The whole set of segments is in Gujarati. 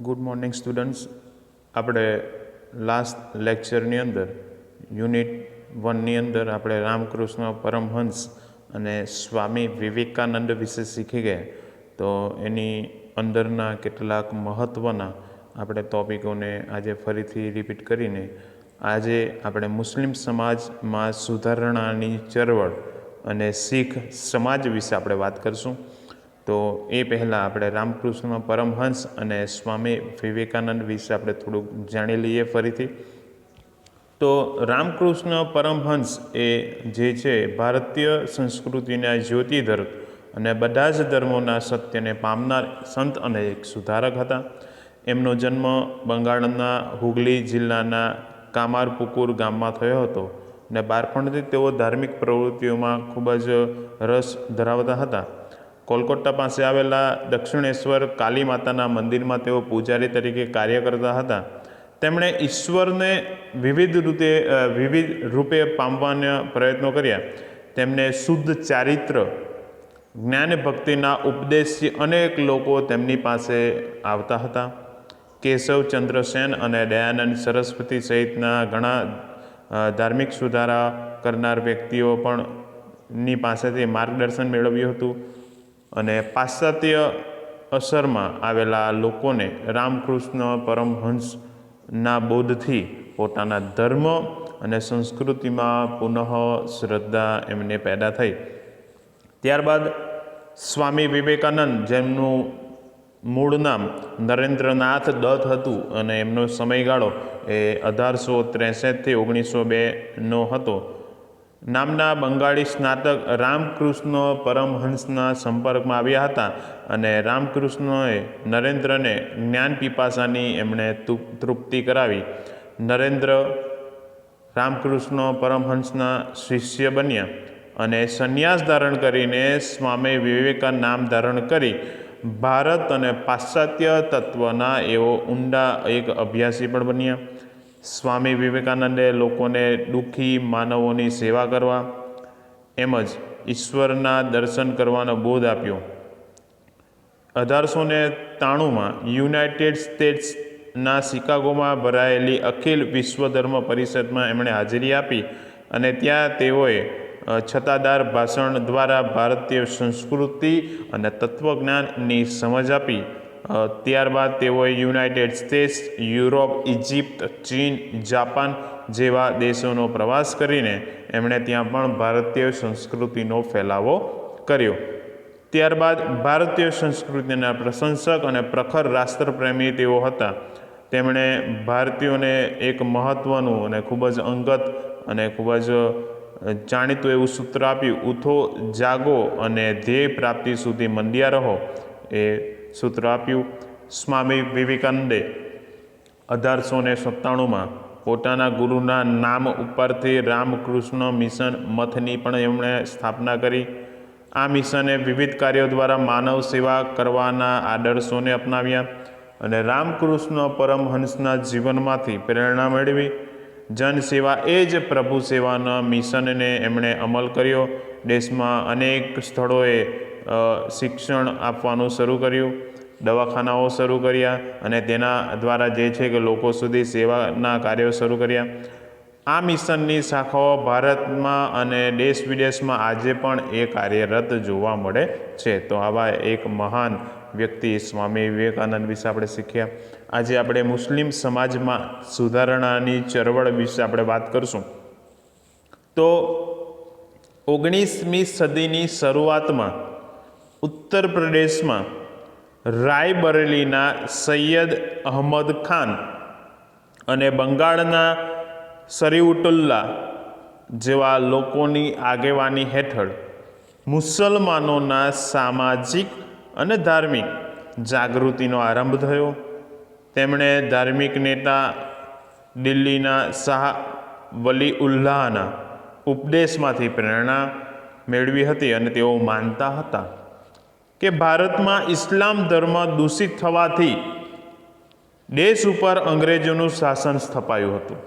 Good morning students. આપણે લાસ્ટ લેક્ચરની અંદર યુનિટ 1ની અંદર આપણે રામકૃષ્ણ પરમહંસ અને સ્વામી વિવેકાનંદ વિશે શીખી ગયા. તો એની અંદરના કેટલાક મહત્ત્વના આપણે ટૉપિકોને આજે ફરીથી રિપીટ કરીને આજે આપણે મુસ્લિમ સમાજમાં સુધારણાની ચળવળ અને શીખ સમાજ વિશે આપણે વાત કરીશું. તો એ પહેલાં આપણે રામકૃષ્ણ પરમહંસ અને સ્વામી વિવેકાનંદ વિશે આપણે થોડુંક જાણી લઈએ ફરીથી. તો રામકૃષ્ણ પરમહંસ એ જે છે ભારતીય સંસ્કૃતિના જ્યોતિધર અને બધા જ ધર્મોના સત્યને પામનાર સંત અને એક સુધારક હતા. એમનો જન્મ બંગાળના હુગલી જિલ્લાના કામારપુકુર ગામમાં થયો હતો અને બાળપણથી તેઓ ધાર્મિક પ્રવૃત્તિઓમાં ખૂબ જ રસ ધરાવતા હતા. કોલકાતા પાસે આવેલા દક્ષિણેશ્વર કાલી માતાના મંદિરમાં તેઓ પૂજારી તરીકે કાર્ય કરતા હતા. તેમણે ઈશ્વરને વિવિધ રૂપે પામવાના પ્રયત્નો કર્યા. તેમને શુદ્ધ ચારિત્ર, જ્ઞાન ભક્તિના ઉપદેશથી અનેક લોકો તેમની પાસે આવતા હતા. કેશવચંદ્ર સેન અને દયાનંદ સરસ્વતી સહિતના ઘણા ધાર્મિક સુધારા કરનાર વ્યક્તિઓ પણ ની પાસેથી માર્ગદર્શન મેળવ્યું હતું. અને પાશ્ચાત્ય અસરમાં આવેલા લોકોને રામકૃષ્ણ પરમહંસના બોધથી પોતાના ધર્મ અને સંસ્કૃતિમાં પુનઃ શ્રદ્ધા એમને પેદા થઈ. ત્યારબાદ સ્વામી વિવેકાનંદ, જેમનું મૂળ નામ નરેન્દ્રનાથ દત્ત હતું અને એમનો સમયગાળો એ 1863થી 1902નો હતો, નામના બંગાળી સ્નાતક રામકૃષ્ણ પરમહંસના સંપર્કમાં આવ્યા હતા. અને રામકૃષ્ણએ નરેન્દ્રને જ્ઞાન પીપાસાની એમણે તૃપ્તિ કરાવી. નરેન્દ્ર રામકૃષ્ણ પરમહંસના શિષ્ય બન્યા અને સંન્યાસ ધારણ કરીને સ્વામી વિવેકાનંદ નામ ધારણ કરી ભારત અને પાશ્ચાત્ય તત્વના એવો ઊંડા એક અભ્યાસી પણ બન્યા. સ્વામી વિવેકાનંદે લોકોને દુઃખી માનવોની સેવા કરવા એમજ ઈશ્વરના દર્શન કરવાનો બોધ આપ્યો. 1893માં યુનાઇટેડ સ્ટેટ્સના શિકાગોમાં ભરાયેલી અખિલ વિશ્વ ધર્મ પરિષદમાં એમણે હાજરી આપી અને ત્યાં તેઓએ છતાદાર ભાષણ દ્વારા ભારતીય સંસ્કૃતિ અને તત્વજ્ઞાનની સમજ આપી. ત્યારબાદ તેઓએ યુનાઇટેડ સ્ટેટ્સ, યુરોપ, ઇજિપ્ત, ચીન, જાપાન જેવા દેશોનો પ્રવાસ કરીને એમણે ત્યાં પણ ભારતીય સંસ્કૃતિનો ફેલાવો કર્યો. ત્યારબાદ ભારતીય સંસ્કૃતિના પ્રશંસક અને પ્રખર રાષ્ટ્રપ્રેમી તેઓ હતા. તેમણે ભારતીયોને એક મહત્ત્વનું અને ખૂબ જ અંગત અને ખૂબ જ જાણીતું એવું સૂત્ર આપ્યું, ઉઠો, જાગો અને ધ્યેય પ્રાપ્તિ સુધી મંડ્યા રહો. એ સૂત્ર આપ્યું. સ્વામી વિવેકાનંદે 1897માં પોતાના ગુરુના નામ ઉપરથી રામકૃષ્ણ મિશન મઠની પણ એમણે સ્થાપના કરી. આ મિશને વિવિધ કાર્યો દ્વારા માનવ સેવા કરવાના આદર્શોને અપનાવ્યા અને રામકૃષ્ણ પરમહંસના જીવનમાંથી પ્રેરણા મેળવી જનસેવા એ જ પ્રભુ સેવાના મિશનને એમણે અમલ કર્યો. દેશમાં અનેક સ્થળોએ શિક્ષણ આપવાનું શરૂ કર્યું, દવાખાનાઓ શરૂ કર્યા અને તેના દ્વારા જે છે કે લોકો સુધી સેવાના કાર્યો શરૂ કર્યા. આ મિશનની શાખાઓ ભારતમાં અને દેશ વિદેશમાં આજે પણ એ કાર્યરત જોવા મળે છે. તો આવા એક મહાન વ્યક્તિ સ્વામી વિવેકાનંદ વિશે આપણે શીખ્યા. આજે આપણે મુસ્લિમ સમાજમાં સુધારણાની ચળવળ વિશે આપણે વાત કરીશું. તો 19મી સદીની શરૂઆતમાં ઉત્તર પ્રદેશમાં રાયબરેલીના સૈયદ અહમદ ખાન અને બંગાળના શરીઉતુલ્લાહ જેવા લોકોની આગેવાની હેઠળ મુસલમાનોના સામાજિક અને ધાર્મિક જાગૃતિનો આરંભ થયો. તેમણે ધાર્મિક નેતા દિલ્હીના શાહ વલીઉલ્લાહના ઉપદેશમાંથી પ્રેરણા મેળવી હતી અને તેઓ માનતા હતા કે ભારતમાં ઇસ્લામ ધર્મ દૂષિત થવાથી દેશ ઉપર અંગ્રેજોનું શાસન સ્થપાયું હતું.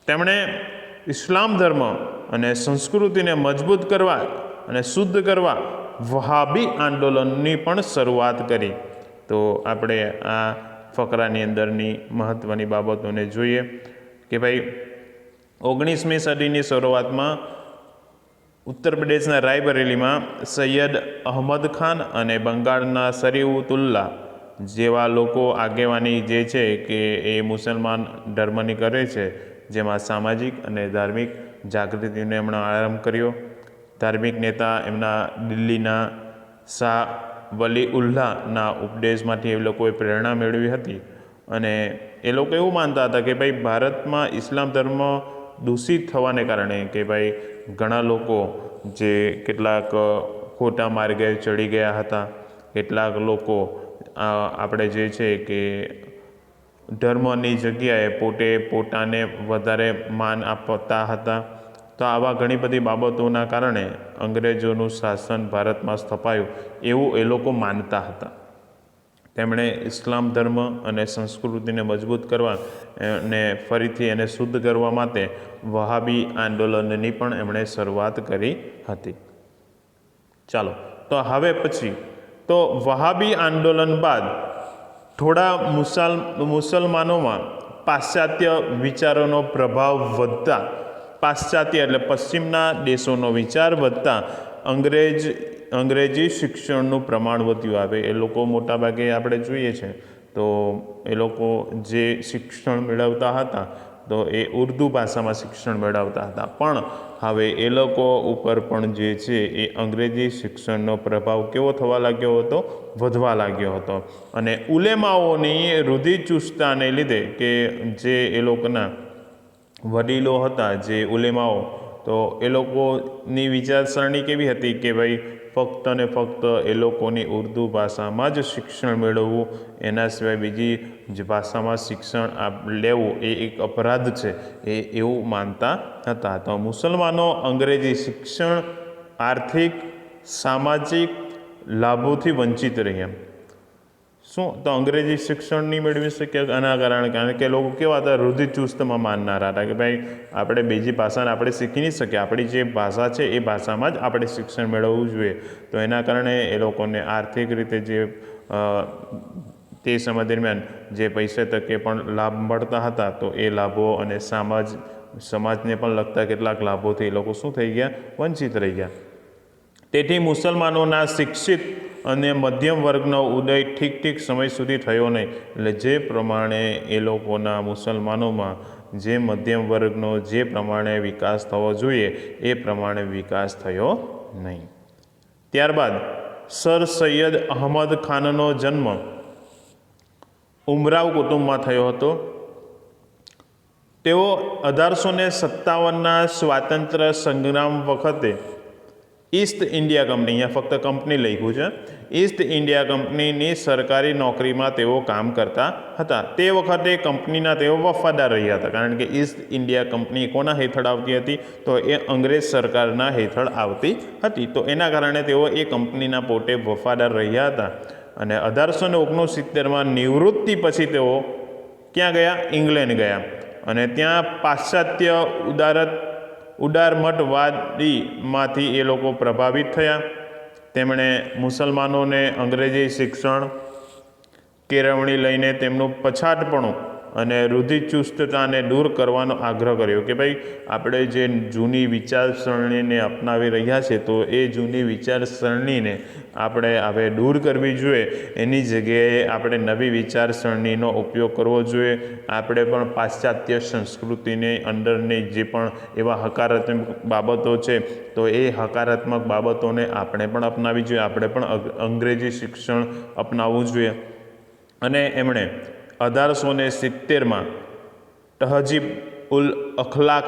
તેમણે ઇસ્લામ ધર્મ અને સંસ્કૃતિને મજબૂત કરવા અને શુદ્ધ કરવા વહાબી આંદોલનની પણ શરૂઆત કરી. તો આપણે આ ફકરાની અંદરની મહત્ત્વની બાબતોને જોઈએ કે ભાઈ 19મી સદીની શરૂઆતમાં ઉત્તર પ્રદેશના રાયબરેલીમાં સૈયદ અહમદ ખાન અને બંગાળના શરીઉતુલ્લા જેવા લોકો આગેવાની જે છે કે એ મુસલમાન ધર્મની કરે છે, જેમાં સામાજિક અને ધાર્મિક જાગૃતિનો એમણે આરંભ કર્યો. ધાર્મિક નેતા એમના દિલ્હીના શાહ વલીઉલ્લાહના ઉપદેશમાંથી એ લોકોએ પ્રેરણા મેળવી હતી અને એ લોકો એવું માનતા હતા કે ભાઈ ભારતમાં ઇસ્લામ ધર્મ દૂષિત થવાને કારણે કે ભાઈ ઘણા લોકો જે કેટલાક ખોટા માર્ગે ચડી ગયા હતા, કેટલાક લોકો આપણે જે છે કે ધર્મની જગ્યાએ પોતાને વધારે માન આપતા હતા. તો આવા ઘણી બધી બાબતોના કારણે અંગ્રેજોનું શાસન ભારતમાં સ્થપાયું એવું એ લોકો માનતા હતા. તેમણે ઇસ્લામ ધર્મ અને સંસ્કૃતિને મજબૂત કરવા અને ફરીથી એને શુદ્ધ કરવા માટે વહાબી આંદોલનની પણ એમણે શરૂઆત કરી હતી. ચાલો, તો હવે પછી તો વહાબી આંદોલન બાદ થોડા મુસલમાનોમાં પાશ્ચાત્ય વિચારોનો પ્રભાવ વધતા, પાશ્ચાત્ય એટલે પશ્ચિમના દેશોનો વિચાર વધતા અંગ્રેજી શિક્ષણનું પ્રમાણ વધ્યું. આવે એ લોકો મોટાભાગે આપણે જોઈએ છે તો એ લોકો જે શિક્ષણ મેળવતા હતા તો એ ઉર્દુ ભાષામાં શિક્ષણ મેળવતા હતા, પણ હવે એ લોકો ઉપર પણ જે છે એ અંગ્રેજી શિક્ષણનો પ્રભાવ કેવો થવા લાગ્યો હતો? વધવા લાગ્યો હતો. અને ઉલેમાઓની રૂઢિચુસ્તતાને લીધે કે જે એ લોકોના વડીલો હતા, જે ઉલેમાઓ, તો એ લોકોની વિચારસરણી કેવી હતી કે ભાઈ ફક્ત ને ફક્ત એ લોકોની ઉર્દુ ભાષામાં જ શિક્ષણ મેળવવું, એના સિવાય બીજી જ ભાષામાં શિક્ષણ લેવું એ એક અપરાધ છે, એવું માનતા હતા. તો મુસલમાનો અંગ્રેજી શિક્ષણ, આર્થિક, સામાજિક લાભોથી વંચિત રહ્યા. શું? તો અંગ્રેજી શિક્ષણ નહીં મેળવી શક્યા આના કારણે, કારણ કે લોકો કેવા હતા? રૂઢિચુસ્તમાં માનનારા હતા કે ભાઈ આપણે બીજી ભાષાને આપણે શીખી નહીં શકીએ, આપણી જે ભાષા છે એ ભાષામાં જ આપણે શિક્ષણ મેળવવું જોઈએ. તો એના કારણે એ લોકોને આર્થિક રીતે જે તે સમય દરમિયાન જે પૈસે તકે પણ લાભ મળતા હતા તો એ લાભો અને સમાજને પણ લગતા કેટલાક લાભોથી એ લોકો શું થઈ ગયા? વંચિત રહી ગયા. તેથી મુસલમાનોના શિક્ષિત અને મધ્યમ વર્ગનો ઉદય ઠીક સમય સુધી થયો નહીં. એટલે જે પ્રમાણે એ લોકોના મુસલમાનોમાં જે મધ્યમ વર્ગનો જે પ્રમાણે વિકાસ થવો જોઈએ એ પ્રમાણે વિકાસ થયો નહીં. ત્યારબાદ સર સૈયદ અહમદ ખાનનો જન્મ ઉમરાવ કુટુંબમાં થયો હતો. તેઓ 1857ના સ્વાતંત્ર્ય સંગ્રામ વખતે ઈસ્ટ ઇન્ડિયા કંપની, અહીંયા ફક્ત કંપની લખ્યું છે, ઈસ્ટ ઇન્ડિયા કંપનીની સરકારી નોકરીમાં તેઓ કામ કરતા હતા. તે વખતે કંપનીના તેઓ વફાદાર રહ્યા હતા, કારણ કે ઈસ્ટ ઇન્ડિયા કંપની કોના હેઠળ આવતી હતી? તો એ અંગ્રેજ સરકારના હેઠળ આવતી હતી. તો એના કારણે તેઓ એ કંપનીના પોતે વફાદાર રહ્યા હતા. અને 1869માં નિવૃત્તિ પછી તેઓ ક્યાં ગયા? ઇંગ્લેન્ડ ગયા અને ત્યાં પાશ્ચાત્ય ઉદારમતવાદીમાંથી એ લોકો પ્રભાવિત થયા. તેમણે મુસલમાનોને અંગ્રેજી શિક્ષણ કેળવણી લઈને તેમનું પછાતપણું અને રૂઢિચુસ્તતાને દૂર કરવાનો આગ્રહ કર્યો કે ભાઈ આપણે જે જૂની વિચારસરણીને અપનાવી રહ્યા છે તો એ જૂની વિચારસરણીને આપણે હવે દૂર કરવી જોઈએ. એની જગ્યાએ આપણે નવી વિચારસરણીનો ઉપયોગ કરવો જોઈએ. આપણે પણ પાશ્ચાત્ય સંસ્કૃતિની અંદરની જે પણ એવા હકારાત્મક બાબતો છે તો એ હકારાત્મક બાબતોને આપણે પણ અપનાવી જોઈએ. આપણે પણ અંગ્રેજી શિક્ષણ અપનાવવું જોઈએ. અને એમણે 1870માં તહજીબ ઉલ અખલાક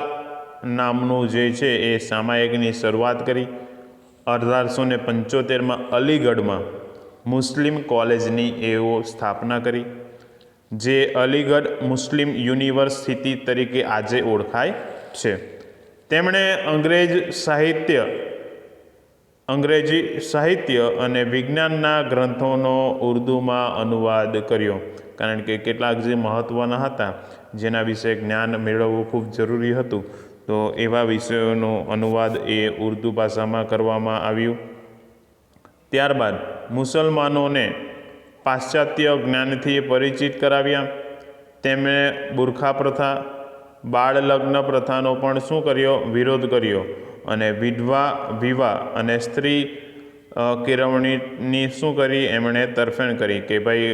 નામનું જે છે એ સામાયિકની શરૂઆત કરી. 1875માં અલીગઢમાં મુસ્લિમ કોલેજની એઓ સ્થાપના કરી, જે અલીગઢ મુસ્લિમ યુનિવર્સિટી તરીકે આજે ઓળખાય છે. તેમણે અંગ્રેજી સાહિત્ય અને વિજ્ઞાનના ગ્રંથોનો ઉર્દુમાં અનુવાદ કર્યો, કારણ કે કેટલાક જે મહત્ત્વના હતા જેના વિશે જ્ઞાન મેળવવું ખૂબ જરૂરી હતું, તો એવા વિષયોનો અનુવાદ એ ઉર્દુ ભાષામાં કરવામાં આવ્યું. ત્યારબાદ મુસલમાનોને પાશ્ચાત્ય જ્ઞાનથી પરિચિત કરાવ્યા. તેમણે બુરખા પ્રથા, બાળ લગ્ન પ્રથાનો પણ શું કર્યો? વિરોધ કર્યો. અને વિધવા વિવાહ અને સ્ત્રી કેળવણીની શું કરી? એમણે તરફેણ કરી કે ભાઈ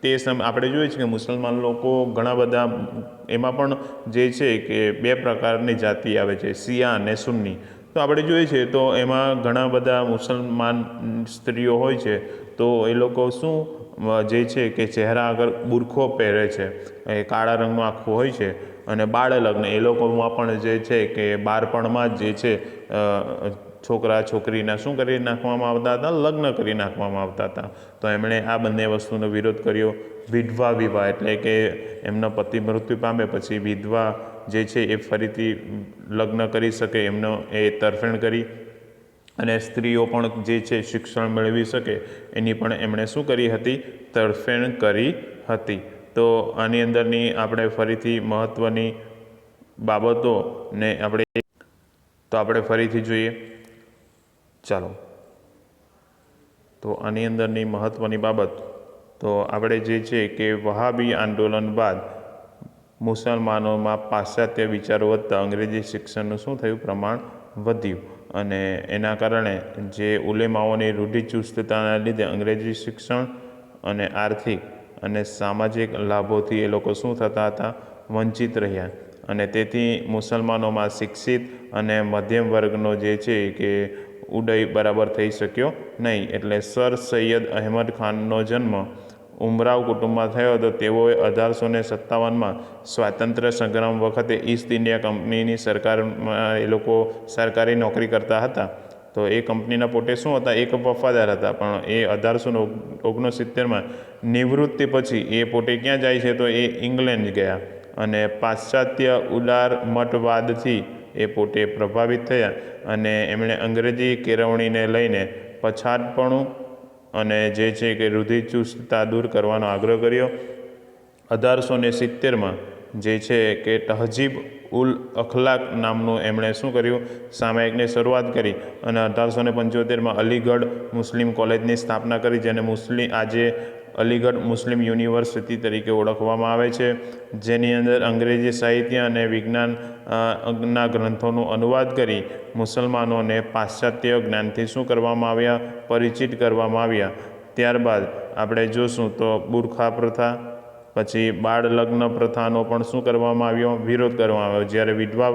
તે આપણે જોઈએ છીએ કે મુસલમાન લોકો ઘણા બધા એમાં પણ જે છે કે બે પ્રકારની જાતિ આવે છે, શિયા અને સુન્ની. તો આપણે જોઈએ છીએ તો એમાં ઘણા બધા મુસલમાન સ્ત્રીઓ હોય છે તો એ લોકો શું જે છે કે ચહેરા આગળ બુરખો પહેરે છે, એ કાળા રંગનું આખું હોય છે. અને બાળ લગ્ન એ લોકોમાં પણ જે છે કે બાળપણમાં જ જે છે છોકરા છોકરીના શું કરી નાખવામાં આવતા હતા? લગ્ન કરી નાખવામાં આવતા હતા. તો એમણે આ બંને વસ્તુનો વિરોધ કર્યો. વિધવા વિવાહ એટલે કે એમના પતિ મૃત્યુ પામે પછી વિધવા જે છે એ ફરીથી લગ્ન કરી શકે એમનો એ તરફેણ કરી. અને સ્ત્રીઓ પણ જે છે શિક્ષણ મેળવી શકે એની પણ એમણે શું કરી હતી? તરફેણ કરી હતી. તો આની અંદરની આપણે ફરીથી મહત્ત્વની બાબતોને આપણે ફરીથી જોઈએ. ચાલો, તો આની અંદરની મહત્ત્વની બાબત તો આપણે જે છે કે વહાબી આંદોલન બાદ મુસલમાનોમાં પાશ્ચાત્ય વિચારો વધતા અંગ્રેજી શિક્ષણનું શું થયું? પ્રમાણ વધ્યું. અને એના કારણે જે ઉલેમાઓની રૂઢિચુસ્તતાના લીધે અંગ્રેજી શિક્ષણ અને આર્થિક અને સામાજિક લાભોથી એ લોકો શું થતા હતા? વંચિત રહ્યા. અને તેથી મુસલમાનોમાં શિક્ષિત અને મધ્યમ વર્ગનો જે છે કે ઉદય બરાબર થઈ શક્યો નહીં. એટલે સર સૈયદ અહેમદ ખાનનો જન્મ ઉમરાવ કુટુંબમાં થયો હતો. તેઓએ 1857માં સ્વાતંત્ર્ય સંગ્રામ વખતે ઈસ્ટ ઇન્ડિયા કંપનીની સરકારમાં એ લોકો સરકારી નોકરી કરતા હતા. તો એ કંપનીના પોતે શું હતા? એક વફાદાર હતા. પણ એ 1869માં નિવૃત્તિ પછી એ પોતે ક્યાં જાય છે? તો એ ઇંગ્લેન્ડ ગયા. અને પાશ્ચાત્ય ઉદાર મતવાદથી એ પોતે પ્રભાવિત થયા અને એમણે અંગ્રેજી કેળવણીને લઈને પછાતપણું અને જે છે કે રૂઢિચુસ્તતા દૂર કરવાનો આગ્રહ કર્યો. 1870માં જે છે કે તહજીબ ઉલ અખલાક નામનું એમણે શું કર્યું? સામયિકની શરૂઆત કરી. અને 1875માં અલીગઢ મુસ્લિમ કોલેજની સ્થાપના કરી, જેને આજે અલીગઢ મુસ્લિમ યુનિવર્સિટી તરીકે ઓળખવામાં આવે છે. જેની અંદર અંગ્રેજી સાહિત્ય અને વિજ્ઞાનના ગ્રંથોનું અનુવાદ કરી મુસલમાનોને પાશ્ચાત્ય જ્ઞાનથી શું કરવામાં આવ્યા? પરિચિત કરવામાં આવ્યા. ત્યારબાદ આપણે જોશું તો બુરખા પ્રથા, પછી બાળ લગ્ન પ્રથાનો પણ શું કરવામાં આવ્યો? વિરોધ કરવામાં આવ્યો. જ્યારે વિધવા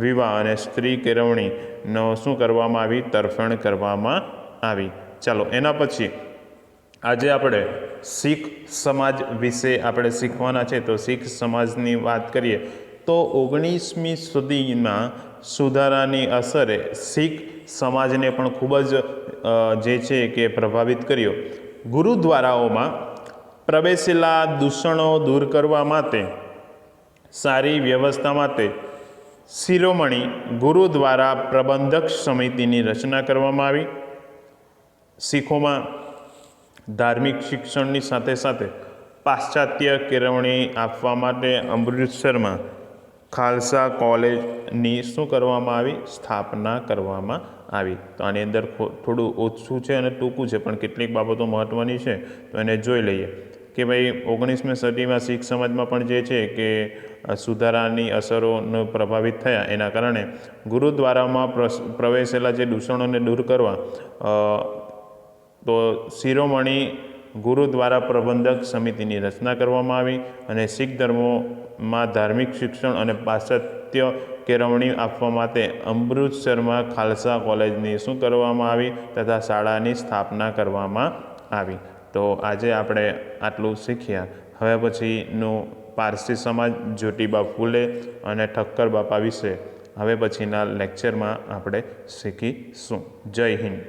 વિવાહ અને સ્ત્રી કેળવણીનો શું કરવામાં આવી? તરફેણ કરવામાં આવી. ચાલો, એના પછી આજે આપણે શીખ સમાજ વિશે આપણે શીખવાના છે. તો શીખ સમાજની વાત કરીએ તો 19મી સદીમાં સુધારાની અસરે શીખ સમાજને પણ ખૂબ જ જે છે કે પ્રભાવિત કર્યો. ગુરુદ્વારાઓમાં પ્રવેશેલા દૂષણો દૂર કરવા માટે, સારી વ્યવસ્થા માટે શિરોમણી ગુરુદ્વારા પ્રબંધક સમિતિની રચના કરવામાં આવી. શીખોમાં ધાર્મિક શિક્ષણની સાથે સાથે પાશ્ચાત્ય કેળવણી આપવા માટે અમૃતસરમાં ખાલસા કોલેજની શું કરવામાં આવી? સ્થાપના કરવામાં આવી. તો આની અંદર થોડું ઓછું છે અને ટૂંકું છે, પણ કેટલીક બાબતો મહત્ત્વની છે તો એને જોઈ લઈએ કે ભાઈ 19મી સદીમાં શીખ સમાજમાં પણ જે છે કે સુધારાની અસરોનો પ્રભાવિત થયા. એના કારણે ગુરુદ્વારામાં પ્રવેશેલા જે દૂષણોને દૂર કરવા તો શિરોમણી ગુરુદ્વારા પ્રબંધક સમિતિની રચના કરવામાં આવી. અને શીખ ધર્મોમાં ધાર્મિક શિક્ષણ અને પાશ્ચાત્ય કેળવણી આપવા માટે અમૃતસરમાં ખાલસા કોલેજની શું કરવામાં આવી? તથા શાળાની સ્થાપના કરવામાં આવી. તો આજે આપણે આટલું શીખ્યા. હવે પછીનું પારસી સમાજ, જ્યોતિબા ફૂલે અને ઠક્કર બાપા વિશે હવે પછીના લેક્ચરમાં આપણે શીખીશું. જય હિન્દ.